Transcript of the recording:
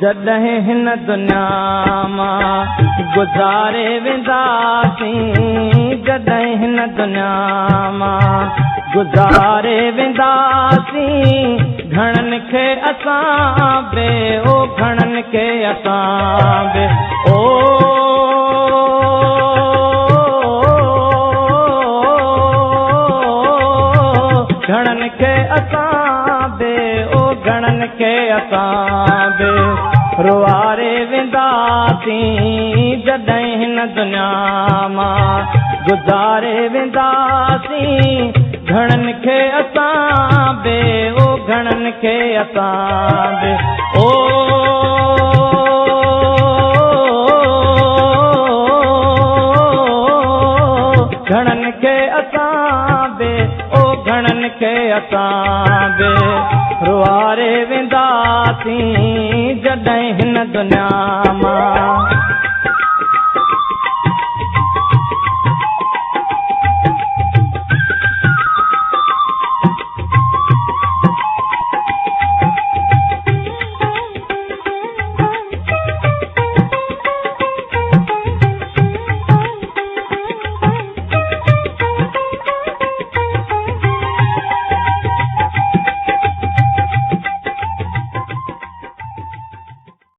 जॾहिं हिन दुनिया मां गुज़ारे वेंदासीं, जॾहिं हिन दुनिया मां गुज़ारे वेंदासीं, घणनि खे असां बे ओ घणनि खे असां बे ओ घणनि खे असां बे ओ घणनि खे असां बे रुआरे वेंदासीं, जॾहिं हिन दुनिया मां गुज़ारे वेंदासीं, घणनि खे असां बे ओ घणनि खे असां बे ओ घणनि खे असां बे ओ घणनि खे असां बे रुआरे वेंदासीं, जॾहिं हिन दुनिया मां